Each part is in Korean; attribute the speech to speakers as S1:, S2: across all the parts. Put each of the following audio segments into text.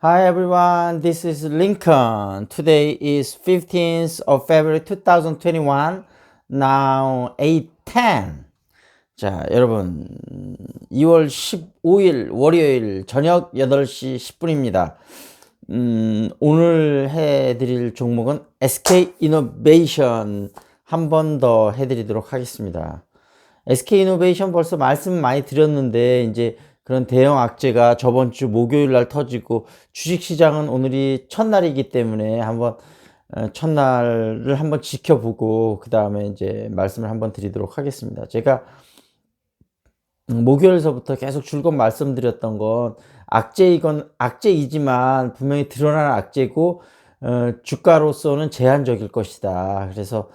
S1: Hi everyone, this is Lincoln. Today is 15th of February 2021. Now 8:10. 자, 여러분 2월 15일 월요일 저녁 8시 10분입니다. 오늘 해드릴 종목은 SK 이노베이션 한 번 더 해드리도록 하겠습니다. SK 이노베이션 벌써 말씀 많이 드렸는데 이제 그런 대형 악재가 저번 주 목요일 날 터지고 주식시장은 오늘이 첫날이기 때문에 한번 첫날을 한번 지켜보고 그 다음에 이제 말씀을 한번 드리도록 하겠습니다. 제가 목요일서부터 계속 줄곧 말씀드렸던 건 악재이지만 분명히 드러나는 악재고 주가로서는 제한적일 것이다. 그래서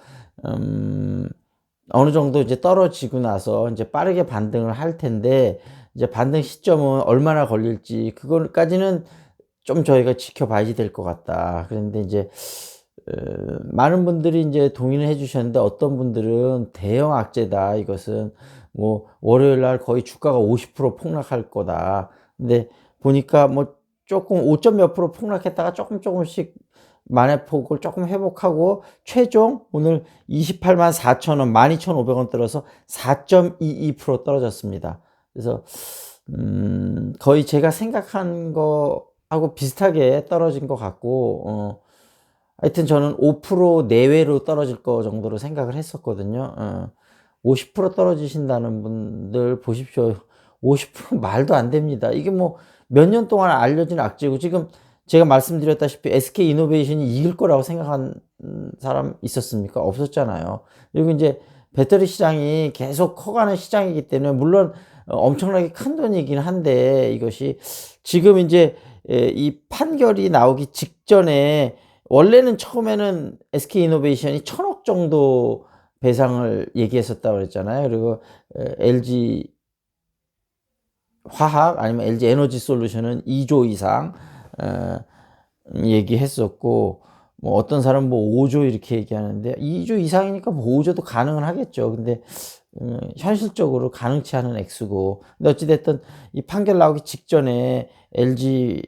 S1: 어느 정도 이제 떨어지고 나서 이제 빠르게 반등을 할 텐데 이제 반등 시점은 얼마나 걸릴지 그거까지는 좀 저희가 지켜봐야 될 것 같다. 그런데 이제 많은 분들이 이제 동의를 해주셨는데 어떤 분들은 대형 악재다. 이것은 뭐 월요일 날 거의 주가가 50% 폭락할 거다. 근데 보니까 뭐 조금 5점 몇 프로 폭락했다가 조금씩 만회폭을 조금 회복하고 최종 오늘 28만 4천 원, 12,500원 떨어서 4.22% 떨어졌습니다. 그래서 거의 제가 생각한 거하고 비슷하게 떨어진 것 같고 하여튼 저는 5% 내외로 떨어질 거 정도로 생각을 했었거든요. 50% 떨어지신다는 분들 보십시오. 50% 말도 안 됩니다. 이게 뭐 몇 년 동안 알려진 악재고 지금 제가 말씀드렸다시피 SK 이노베이션이 이길 거라고 생각한 사람 있었습니까? 없었잖아요. 그리고 이제 배터리 시장이 계속 커가는 시장이기 때문에 물론 엄청나게 큰 돈이긴 한데 이것이 지금 이제 이 판결이 나오기 직전에 원래는 처음에는 SK 이노베이션이 1,000억 정도 배상을 얘기했었다고 그랬잖아요. 그리고 LG 화학 아니면 LG 에너지 솔루션은 2조 이상 얘기했었고 뭐 어떤 사람은 뭐 5조 이렇게 얘기하는데 2조 이상이니까 뭐 5조도 가능은 하겠죠. 근데 현실적으로 가능치 않은 액수고 근데 어찌됐든 이 판결 나오기 직전에 LG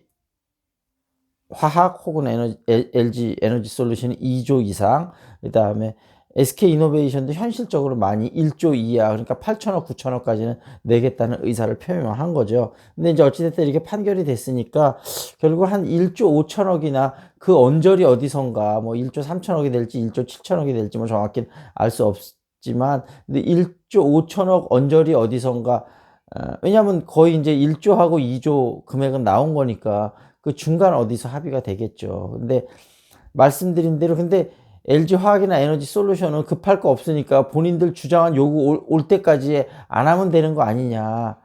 S1: 화학 혹은 LG 에너지 솔루션이 2조 이상 그 다음에 SK 이노베이션도 현실적으로 많이 1조 이하 그러니까 8천억 9천억까지는 내겠다는 의사를 표명한 거죠. 근데 이제 어찌됐든 이렇게 판결이 됐으니까 결국 한 1조 5천억이나 그 언저리 어디선가 뭐 1조 3천억이 될지 1조 7천억이 될지 뭐 정확히 알 수 없지만 근데 1조 5천억 언저리 어디선가 왜냐하면 거의 이제 1조하고 2조 금액은 나온 거니까 그 중간 어디서 합의가 되겠죠. 근데 말씀드린 대로 근데 LG 화학이나 에너지 솔루션은 급할 거 없으니까 본인들 주장한 요구 올 때까지 안 하면 되는 거 아니냐.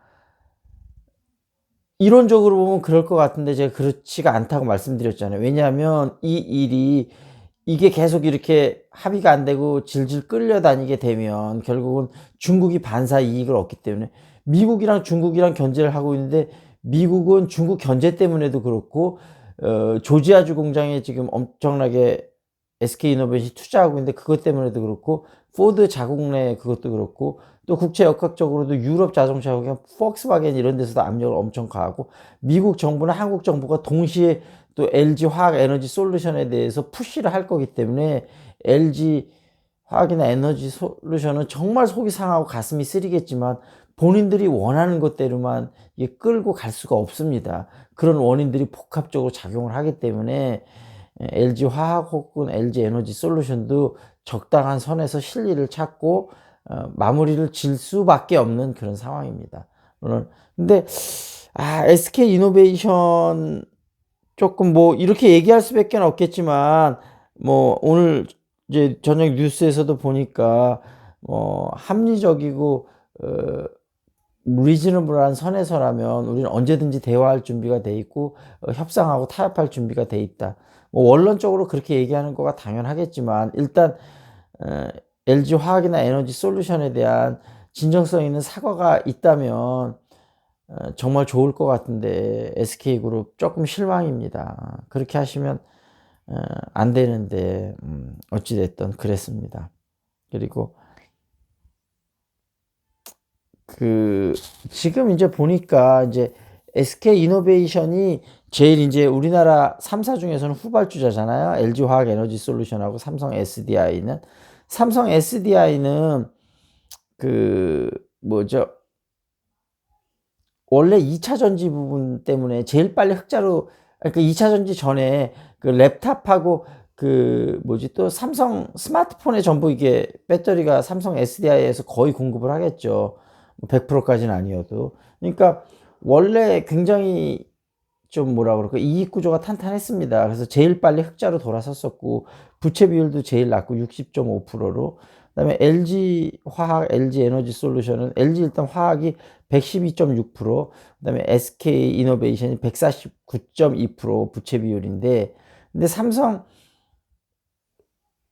S1: 이론적으로 보면 그럴 것 같은데 제가 그렇지가 않다고 말씀드렸잖아요. 왜냐하면 이 일이 이게 계속 이렇게 합의가 안 되고 질질 끌려다니게 되면 결국은 중국이 반사 이익을 얻기 때문에 미국이랑 중국이랑 견제를 하고 있는데 미국은 중국 견제 때문에도 그렇고 조지아주 공장에 지금 엄청나게 SK이노베이션이 투자하고 있는데 그것 때문에도 그렇고 포드 자국 내 그것도 그렇고 또 국제 역학적으로도 유럽 자동차 기업 폭스바겐 이런 데서도 압력을 엄청 가하고 미국 정부나 한국 정부가 동시에 또 LG 화학 에너지 솔루션에 대해서 푸시를 할 거기 때문에 LG 화학이나 에너지 솔루션은 정말 속이 상하고 가슴이 쓰리겠지만 본인들이 원하는 것대로만 이게 끌고 갈 수가 없습니다. 그런 원인들이 복합적으로 작용을 하기 때문에 LG 화학 혹은 LG 에너지 솔루션도 적당한 선에서 실리를 찾고 마무리를 질 수밖에 없는 그런 상황입니다. 물론 근데 SK 이노베이션 조금 뭐 이렇게 얘기할 수밖에 없겠지만 뭐 오늘 이제 저녁 뉴스에서도 보니까 합리적이고 리즈너블한 선에서라면 우리는 언제든지 대화할 준비가 돼 있고 협상하고 타협할 준비가 돼 있다. 뭐 원론적으로 그렇게 얘기하는 거가 당연하겠지만 일단 LG 화학이나 에너지 솔루션에 대한 진정성 있는 사과가 있다면 정말 좋을 것 같은데 SK그룹 조금 실망입니다. 그렇게 하시면 안 되는데 어찌됐든 그랬습니다. 그리고 지금 이제 보니까 이제 SK 이노베이션이 제일 인제 우리나라 3사 중에서는 후발주자잖아요. LG화학 에너지솔루션하고 삼성 SDI는. 삼성 SDI는 그 뭐죠? 원래 2차 전지 부분 때문에 제일 빨리 흑자로, 그러니까 2차 전지 전에 그 랩탑하고 그 뭐지 또 삼성 스마트폰에 전부 이게 배터리가 삼성 SDI에서 거의 공급을 하겠죠. 100% 까지는 아니어도. 그러니까 원래 굉장히 좀 뭐라 그럴까 이익 구조가 탄탄했습니다. 그래서 제일 빨리 흑자로 돌아섰었고 부채 비율도 제일 낮고 60.5%로. 그다음에 LG화학, LG에너지솔루션은 LG 일단 화학이 112.6%, 그다음에 SK이노베이션이 149.2% 부채 비율인데, 근데 삼성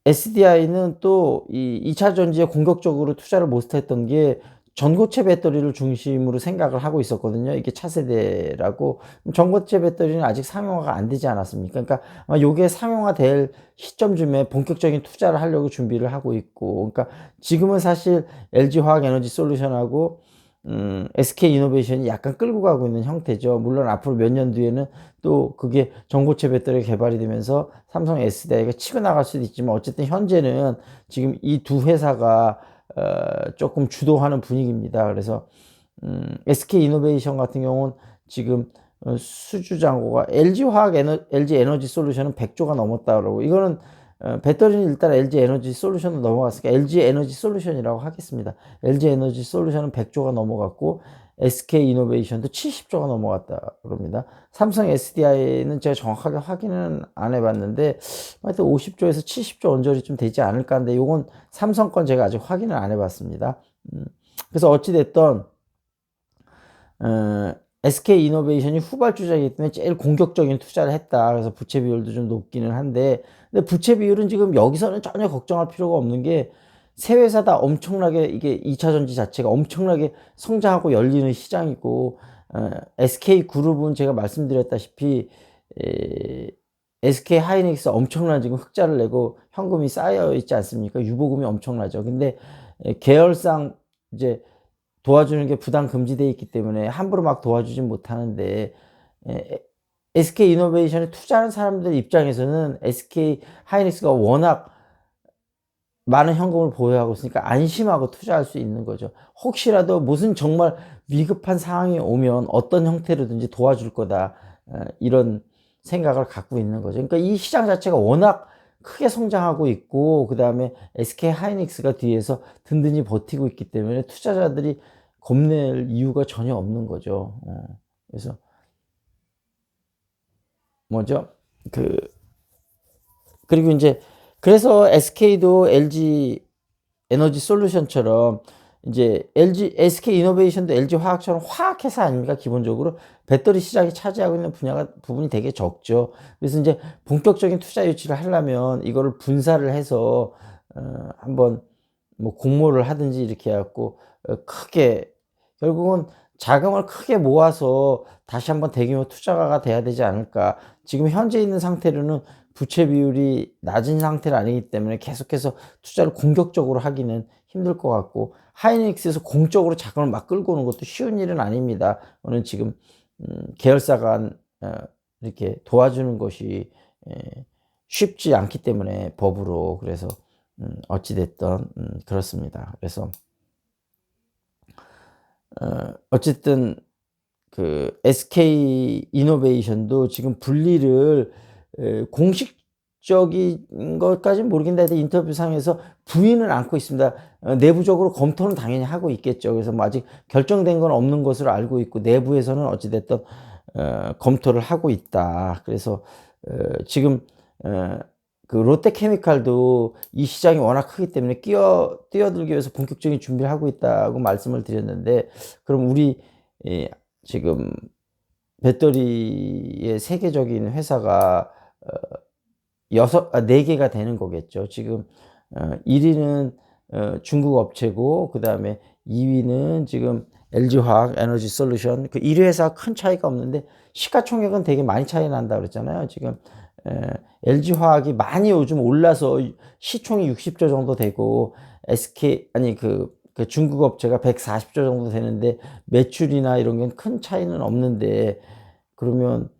S1: SDI는 또 이 2차 전지에 공격적으로 투자를 못했던 게 전고체 배터리를 중심으로 생각을 하고 있었거든요. 이게 차세대라고. 전고체 배터리는 아직 상용화가 안 되지 않았습니까? 그러니까 아마 요게 상용화될 시점쯤에 본격적인 투자를 하려고 준비를 하고 있고, 그러니까 지금은 사실 LG화학 에너지 솔루션하고 SK이노베이션이 약간 끌고 가고 있는 형태죠. 물론 앞으로 몇 년 뒤에는 또 그게 전고체 배터리가 개발이 되면서 삼성 SDI가 치고 나갈 수도 있지만, 어쨌든 현재는 지금 이 두 회사가 조금 주도하는 분위기입니다. 그래서 SK이노베이션 같은 경우는 지금 수주 잔고가 LG 에너지 솔루션은 100조가 넘었다 그러고, 이거는 배터리는 일단 LG 에너지 솔루션은 넘어갔으니까 LG 에너지 솔루션이라고 하겠습니다. LG 에너지 솔루션은 100조가 넘어갔고 SK 이노베이션도 70조가 넘어갔다 그럽니다. 삼성 SDI는 제가 정확하게 확인은 안 해봤는데 하여튼 50조에서 70조 언저리 좀 되지 않을까 하는데, 요건 삼성 건 제가 아직 확인을 안 해봤습니다. 그래서 어찌됐던 SK 이노베이션이 후발주자이기 때문에 제일 공격적인 투자를 했다. 그래서 부채 비율도 좀 높기는 한데, 근데 부채 비율은 지금 여기서는 전혀 걱정할 필요가 없는 게, 세 회사 다 엄청나게 이게 2차 전지 자체가 엄청나게 성장하고 열리는 시장이고, SK 그룹은 제가 말씀드렸다시피 SK 하이닉스 엄청난 지금 흑자를 내고 현금이 쌓여 있지 않습니까? 유보금이 엄청나죠. 근데 계열상 이제 도와주는 게 부당 금지되어 있기 때문에 함부로 막 도와주진 못하는데, SK 이노베이션에 투자하는 사람들 입장에서는 SK 하이닉스가 워낙 많은 현금을 보유하고 있으니까 안심하고 투자할 수 있는 거죠. 혹시라도 무슨 정말 위급한 상황이 오면 어떤 형태로든지 도와줄 거다, 이런 생각을 갖고 있는 거죠. 그러니까 이 시장 자체가 워낙 크게 성장하고 있고, 그 다음에 SK 하이닉스가 뒤에서 든든히 버티고 있기 때문에 투자자들이 겁낼 이유가 전혀 없는 거죠. 그래서 뭐죠? 그 그리고 이제 그래서 SK도 LG 에너지 솔루션처럼 이제 SK 이노베이션도 LG 화학처럼 화학회사 아닙니까? 기본적으로 배터리 시장이 차지하고 있는 분야가 부분이 되게 적죠. 그래서 이제 본격적인 투자 유치를 하려면 이거를 분사를 해서 한번 뭐 공모를 하든지 이렇게 해갖고 크게, 결국은 자금을 크게 모아서 다시 한번 대규모 투자가 돼야 되지 않을까. 지금 현재 있는 상태로는 부채 비율이 낮은 상태는 아니기 때문에 계속해서 투자를 공격적으로 하기는 힘들 것 같고, 하이닉스에서 공적으로 자금을 막 끌고 오는 것도 쉬운 일은 아닙니다. 오늘 지금 계열사가 이렇게 도와주는 것이 쉽지 않기 때문에 법으로. 그래서 어찌 됐든 그렇습니다. 그래서 어쨌든 그 SK 이노베이션도 지금 분리를 공식적인 것까지는 모르겠는데 인터뷰상에서 부인을 않고 있습니다. 내부적으로 검토는 당연히 하고 있겠죠. 그래서 뭐 아직 결정된 건 없는 것으로 알고 있고, 내부에서는 어찌됐든 검토를 하고 있다. 그래서 지금 그 롯데케미칼도 이 시장이 워낙 크기 때문에 뛰어들기 위해서 본격적인 준비를 하고 있다고 말씀을 드렸는데, 그럼 우리 지금 배터리의 세계적인 회사가 네 개가 되는 거겠죠. 지금 1위는 중국 업체고, 그 다음에 2위는 지금 LG화학 에너지 솔루션. 그 1위 회사가 큰 차이가 없는데 시가총액은 되게 많이 차이 난다 그랬잖아요. 지금 LG화학이 많이 요즘 올라서 시총이 60조 정도 되고, 그 중국 업체가 140조 정도 되는데 매출이나 이런 게 큰 차이는 없는데, 그러면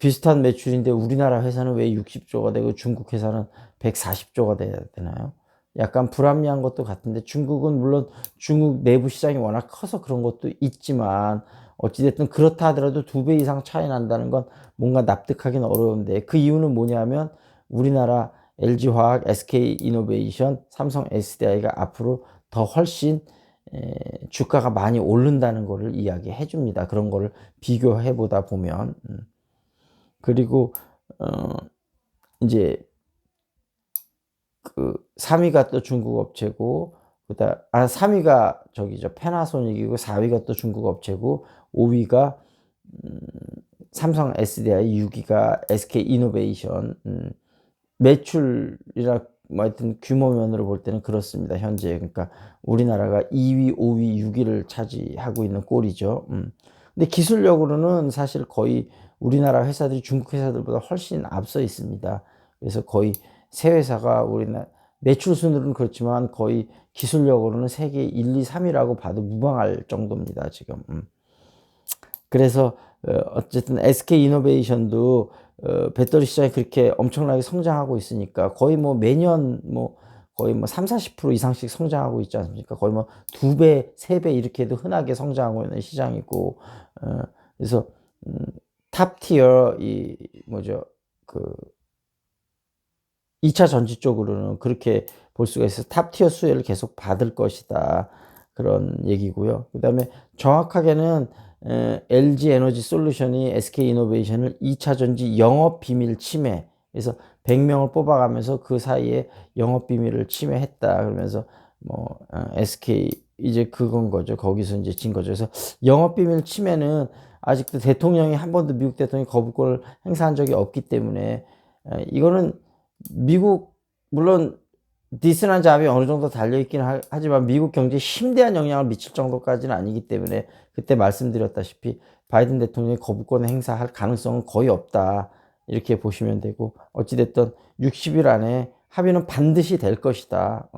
S1: 비슷한 매출인데 우리나라 회사는 왜 60조가 되고 중국 회사는 140조가 돼야 되나요? 약간 불합리한 것도 같은데, 중국은 물론 중국 내부 시장이 워낙 커서 그런 것도 있지만 어찌됐든 그렇다 하더라도 2배 이상 차이 난다는 건 뭔가 납득하기는 어려운데, 그 이유는 뭐냐면 우리나라 LG화학, SK이노베이션, 삼성 SDI가 앞으로 더 훨씬 주가가 많이 오른다는 것을 이야기해 줍니다. 그런 거를 비교해 보다 보면. 그리고 이제 그 3위가 또 중국 업체고, 3위가 저기죠, 패나소닉이고, 4위가 또 중국 업체고, 5위가 삼성 SDI, 6위가 SK이노베이션. 매출이라 뭐 하여튼 규모 면으로 볼 때는 그렇습니다, 현재. 그러니까 우리나라가 2위, 5위, 6위를 차지하고 있는 꼴이죠. 근데 기술력으로는 사실 거의 우리나라 회사들이 중국 회사들보다 훨씬 앞서 있습니다. 그래서 거의 세 회사가 우리나라 매출 순으로는 그렇지만 거의 기술력으로는 세계 1, 2, 3위라고 봐도 무방할 정도입니다, 지금. 그래서 어쨌든 SK이노베이션도 배터리 시장이 그렇게 엄청나게 성장하고 있으니까 거의 뭐 매년 뭐 거의 뭐 3, 40% 이상씩 성장하고 있지 않습니까? 거의 뭐 2배, 3배 이렇게 해도 흔하게 성장하고 있는 시장이고, 그래서 탑티어 이 뭐죠, 그 2차 전지 쪽으로는 그렇게 볼 수가 있어서 탑티어 수혜를 계속 받을 것이다, 그런 얘기고요. 그 다음에 정확하게는 LG 에너지 솔루션이 SK이노베이션을 2차 전지 영업 비밀 침해, 그래서 100명을 뽑아가면서 그 사이에 영업 비밀을 침해했다 그러면서 뭐 SK 이제 그건 거죠. 거기서 이제 진 거죠. 그래서 영업 비밀 침해는 아직도 대통령이 한 번도, 미국 대통령이 거부권을 행사한 적이 없기 때문에 이거는 미국, 물론 디스난 잡이 어느 정도 달려있긴 하지만 미국 경제에 심대한 영향을 미칠 정도까지는 아니기 때문에, 그때 말씀드렸다시피 바이든 대통령이 거부권을 행사할 가능성은 거의 없다, 이렇게 보시면 되고, 어찌됐든 60일 안에 합의는 반드시 될 것이다.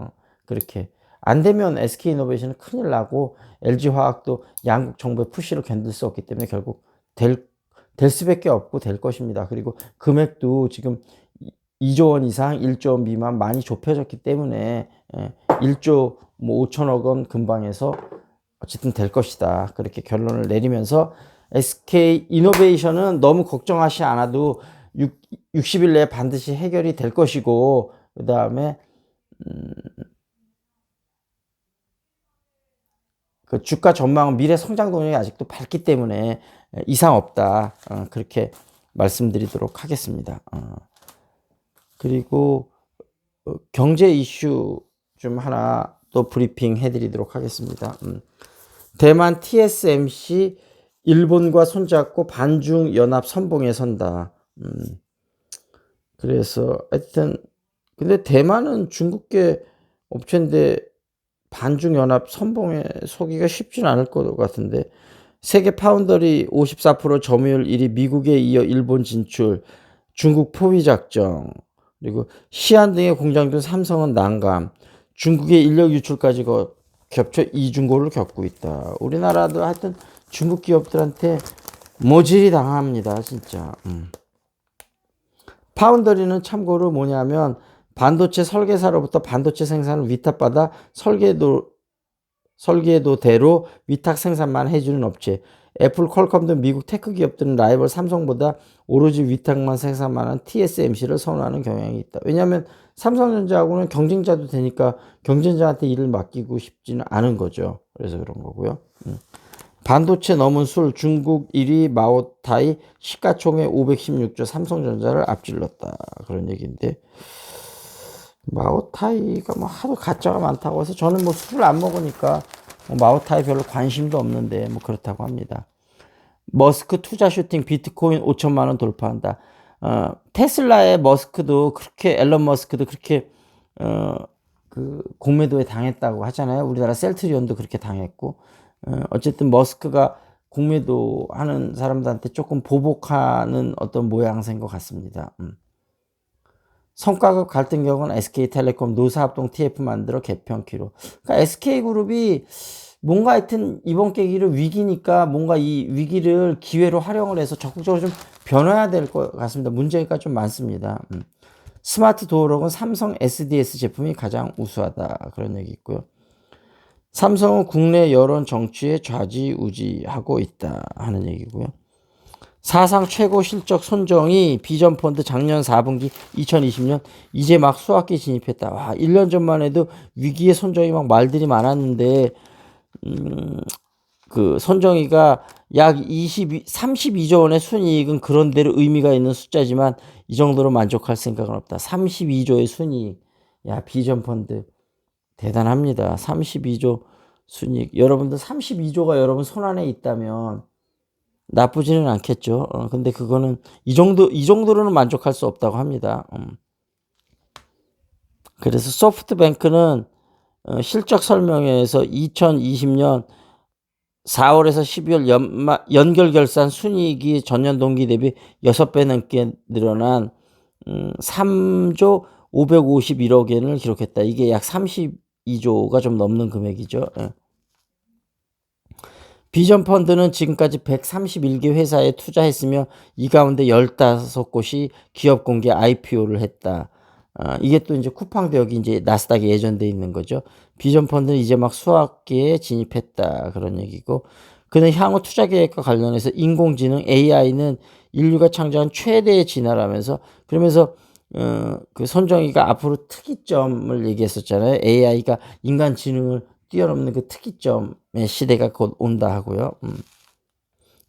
S1: 그렇게 안 되면 SK이노베이션은 큰일 나고, LG화학도 양국 정부의 푸시를 견딜 수 없기 때문에 결국 될 수밖에 없고 될 것입니다. 그리고 금액도 지금 2조 원 이상, 1조 원 미만 많이 좁혀졌기 때문에 1조 뭐 5천억 원 근방에서 어쨌든 될 것이다, 그렇게 결론을 내리면서 SK이노베이션은 너무 걱정하지 않아도 60일 내에 반드시 해결이 될 것이고, 그 다음에 그 주가 전망은 미래 성장 동력이 아직도 밝기 때문에 이상 없다, 그렇게 말씀드리도록 하겠습니다. 그리고 경제 이슈 좀 하나 또 브리핑 해드리도록 하겠습니다. 대만 TSMC 일본과 손잡고 반중 연합 선봉에 선다. 그래서 하여튼 근데 대만은 중국계 업체인데 반중 연합 선봉에 서기가 쉽진 않을 것 같은데, 세계 파운더리 54% 점유율 1위, 미국에 이어 일본 진출, 중국 포위 작정, 그리고 시안 등의 공장 중 삼성은 난감, 중국의 인력 유출까지 겹쳐 이중고를 겪고 있다. 우리나라도 하여튼 중국 기업들한테 모질이 당합니다, 진짜. 파운더리는 참고로 뭐냐면 반도체 설계사로부터 반도체 생산을 위탁받아 설계도대로 위탁 생산만 해주는 업체. 애플, 퀄컴 등 미국 테크 기업들은 라이벌 삼성보다 오로지 위탁만 생산만 한 TSMC를 선호하는 경향이 있다. 왜냐하면 삼성전자하고는 경쟁자도 되니까 경쟁자한테 일을 맡기고 싶지는 않은 거죠. 그래서 그런 거고요. 반도체 넘은 술, 중국 1위 마오타이 시가총액 516조, 삼성전자를 앞질렀다, 그런 얘기인데, 마오타이가 뭐 하도 가짜가 많다고 해서 저는 뭐 술을 안 먹으니까 뭐 마오타이 별로 관심도 없는데 뭐 그렇다고 합니다. 머스크 투자 슈팅 비트코인 5천만 원 돌파한다. 테슬라의 머스크도 그렇게, 앨런 머스크도 그렇게 그 공매도에 당했다고 하잖아요. 우리나라 셀트리온도 그렇게 당했고, 어쨌든 머스크가 공매도 하는 사람들한테 조금 보복하는 어떤 모양새인 것 같습니다. 성과급 갈등 경우는 SK텔레콤 노사합동 TF 만들어 개편키로. 그러니까 SK그룹이 뭔가 하여튼 이번 계기를 위기니까 뭔가 이 위기를 기회로 활용을 해서 적극적으로 좀 변화해야 될 것 같습니다. 문제가 좀 많습니다. 스마트 도어록은 삼성 SDS 제품이 가장 우수하다. 그런 얘기 있고요. 삼성은 국내 여론 정치에 좌지우지하고 있다 하는 얘기고요. 사상 최고 실적 손정이 비전펀드 작년 4분기 2020년 이제 막 수학기 진입했다. 와, 1년 전만 해도 위기의 손정이 막 말들이 많았는데 그 손정이가 약 32조 원의 순이익은 그런대로 의미가 있는 숫자지만 이 정도로 만족할 생각은 없다. 32조의 순이익. 야, 비전펀드 대단합니다. 32조 순이익. 여러분들 32조가 여러분 손안에 있다면 나쁘지는 않겠죠. 근데 그거는 이 정도로는 만족할 수 없다고 합니다. 그래서 소프트뱅크는 실적 설명회에서 2020년 4월에서 12월 연결 결산 순이익이 전년 동기 대비 6배 넘게 늘어난 3조 551억 엔을 기록했다. 이게 약 32조가 좀 넘는 금액이죠. 비전펀드는 지금까지 131개 회사에 투자했으며 이 가운데 15곳이 기업 공개 IPO를 했다. 이게 또 이제 쿠팡대역이 이제 나스닥에 예전돼 있는 거죠. 비전펀드는 이제 막 수학계에 진입했다. 그런 얘기고. 그는 향후 투자 계획과 관련해서 인공지능 AI는 인류가 창조한 최대의 진화라면서 그러면서 그 손정희가 앞으로 특이점을 얘기했었잖아요. AI가 인간 지능을 뛰어넘는 그 특이점의 시대가 곧 온다 하고요.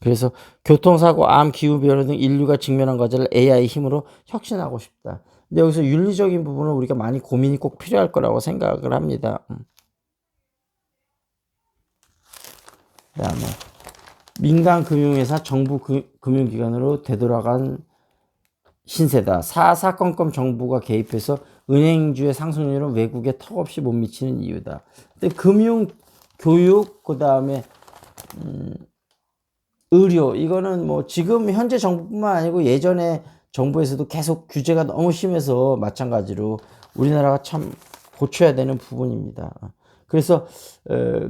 S1: 그래서 교통사고, 암, 기후변화 등 인류가 직면한 과제를 AI 힘으로 혁신하고 싶다. 근데 여기서 윤리적인 부분은 우리가 많이 고민이 꼭 필요할 거라고 생각을 합니다. 그 다음에 민간 금융회사 정부 금융기관으로 되돌아간 신세다. 사사건건 정부가 개입해서 은행주의 상승률은 외국에 턱없이 못 미치는 이유다. 근데 금융, 교육, 그 다음에 의료 이거는 뭐 지금 현재 정부뿐만 아니고 예전에 정부에서도 계속 규제가 너무 심해서 마찬가지로 우리나라가 참 고쳐야 되는 부분입니다. 그래서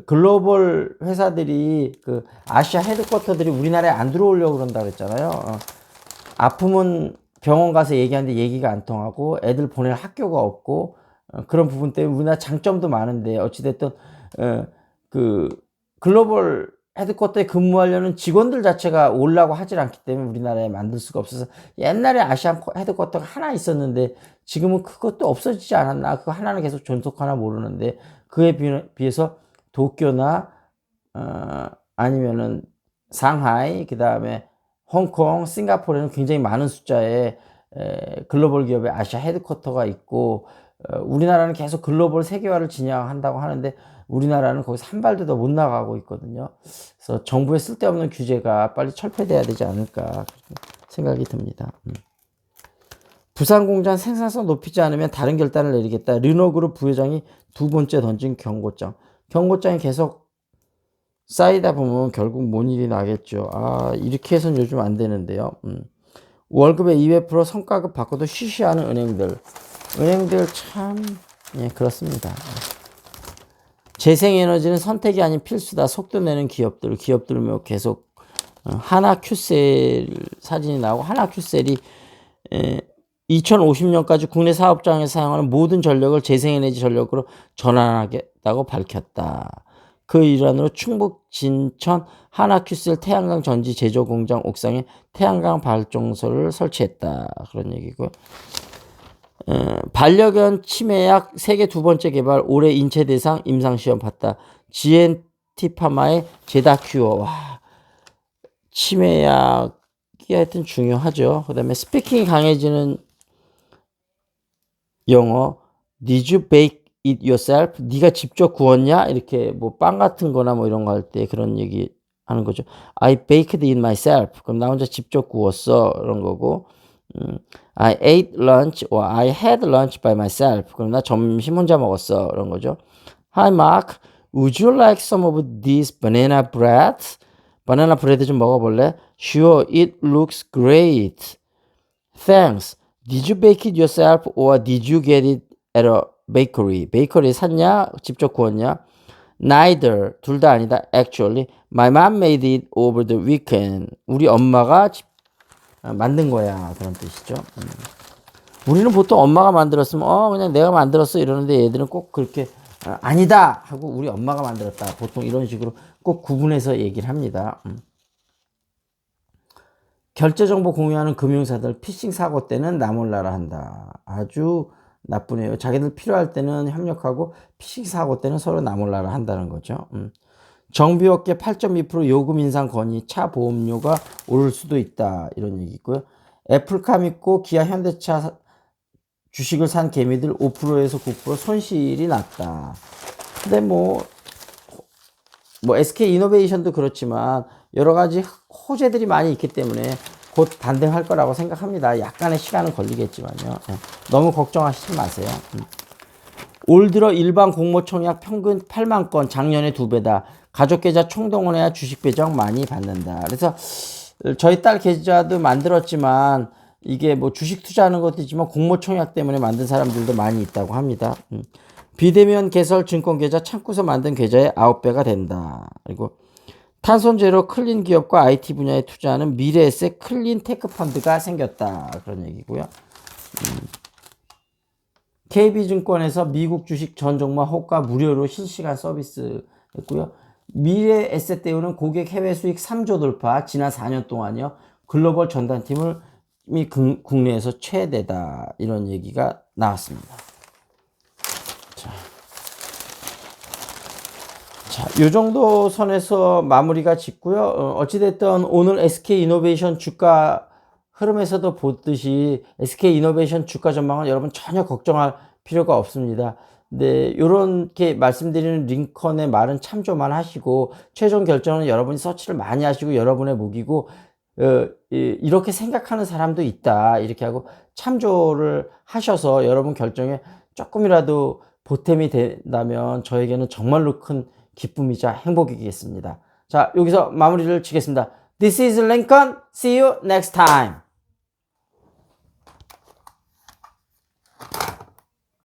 S1: 글로벌 회사들이 그 아시아 헤드쿼터들이 우리나라에 안 들어오려고 그런다 그랬잖아요. 아프면 병원 가서 얘기하는데 얘기가 안 통하고 애들 보낼 학교가 없고 그런 부분 때문에 우리나라 장점도 많은데 어찌됐든 그 글로벌 헤드쿼터에 근무하려는 직원들 자체가 오려고 하질 않기 때문에 우리나라에 만들 수가 없어서 옛날에 아시안 헤드쿼터가 하나 있었는데 지금은 그것도 없어지지 않았나. 그거 하나는 계속 존속하나 모르는데 그에 비해서 도쿄나 아니면은 상하이 그 다음에 홍콩, 싱가포르에는 굉장히 많은 숫자의 글로벌 기업의 아시아 헤드쿼터가 있고 우리나라는 계속 글로벌 세계화를 진행한다고 하는데 우리나라는 거기서 한 발도 더 못 나가고 있거든요. 그래서 정부의 쓸데없는 규제가 빨리 철폐돼야 되지 않을까 생각이 듭니다. 부산 공장 생산성 높이지 않으면 다른 결단을 내리겠다. 르노그룹 부회장이 두 번째 던진 경고장. 경고장이 계속 쌓이다 보면 결국 뭔 일이 나겠죠. 이렇게 해서는 요즘 안 되는데요. 월급의 200% 성과급 받고도 쉬쉬하는 은행들. 은행들 참, 예, 그렇습니다. 재생에너지는 선택이 아닌 필수다. 속도 내는 기업들 뭐 계속 하나큐셀 사진이 나오고 하나큐셀이 2050년까지 국내 사업장에 사용하는 모든 전력을 재생에너지 전력으로 전환하겠다고 밝혔다. 그 일환으로 충북 진천 하나큐셀 태양광 전지 제조 공장 옥상에 태양광 발전소를 설치했다. 그런 얘기고. 반려견 치매약 세계 두 번째 개발 올해 인체 대상 임상시험 봤다. GNT 파마의 제다큐어. 와, 치매약이 하여튼 중요하죠. 그 다음에 스피킹이 강해지는 영어. Did you bake it yourself? 네가 직접 구웠냐? 이렇게 뭐 빵 같은 거나 뭐 이런 거 할 때 그런 얘기 하는 거죠. I baked it myself. 그럼 나 혼자 직접 구웠어. 이런 거고. I ate lunch or I had lunch by myself. 그럼 나 점심 혼자 먹었어. 이런 거죠. Hi Mark, would you like some of this banana bread? 바나나 브레드 좀 먹어볼래? Sure, it looks great. Thanks. Did you bake it yourself or did you get it at a bakery? 베이커리에 샀냐? 직접 구웠냐? Neither, 둘 다 아니다. Actually, my mom made it over the weekend. 우리 엄마가 만든 거야. 그런 뜻이죠. 우리는 보통 엄마가 만들었으면 그냥 내가 만들었어 이러는데 얘들은 꼭 그렇게 아니다 하고 우리 엄마가 만들었다. 보통 이런 식으로 꼭 구분해서 얘기를 합니다. 결제 정보 공유하는 금융사들 피싱 사고 때는 나 몰라라 한다. 아주 나쁘네요. 자기들 필요할 때는 협력하고 피싱 사고 때는 서로 나 몰라라 한다는 거죠. 정비업계 8.2% 요금 인상 건의, 차 보험료가 오를 수도 있다. 이런 얘기 있고요. 애플카 믿고 기아 현대차 주식을 산 개미들 5%에서 9% 손실이 났다. 근데 뭐 SK 이노베이션도 그렇지만 여러 가지 호재들이 많이 있기 때문에 곧 반등할 거라고 생각합니다. 약간의 시간은 걸리겠지만요. 너무 걱정하시지 마세요. 올 들어 일반 공모청약 평균 8만 건, 작년에 2배다. 가족계좌 총동원해야 주식 배정 많이 받는다. 그래서 저희 딸 계좌도 만들었지만 이게 뭐 주식 투자하는 것도 있지만 공모청약 때문에 만든 사람들도 많이 있다고 합니다. 비대면 개설 증권계좌 창구서 만든 계좌의 9배가 된다. 그리고 탄소제로 클린 기업과 IT 분야에 투자하는 미래에셋 클린 테크 펀드가 생겼다. 그런 얘기고요. KB증권에서 미국 주식 전 종목 호가 무료로 실시간 서비스 했고요. 미래에셋 대우는 고객 해외 수익 3조 돌파, 지난 4년 동안요. 글로벌 전담팀을 국내에서 최대다. 이런 얘기가 나왔습니다. 자, 요 정도 선에서 마무리가 짓고요. 어찌됐든 오늘 SK이노베이션 주가 흐름에서도 보듯이 SK이노베이션 주가 전망은 여러분 전혀 걱정할 필요가 없습니다. 네, 요렇게 말씀드리는 링컨의 말은 참조만 하시고 최종 결정은 여러분이 서치를 많이 하시고 여러분의 무기고 이렇게 생각하는 사람도 있다. 이렇게 하고 참조를 하셔서 여러분 결정에 조금이라도 보탬이 된다면 저에게는 정말로 큰 기쁨이자 행복이겠습니다. 자, 여기서 마무리를 치겠습니다. This is Lincoln. See you next time.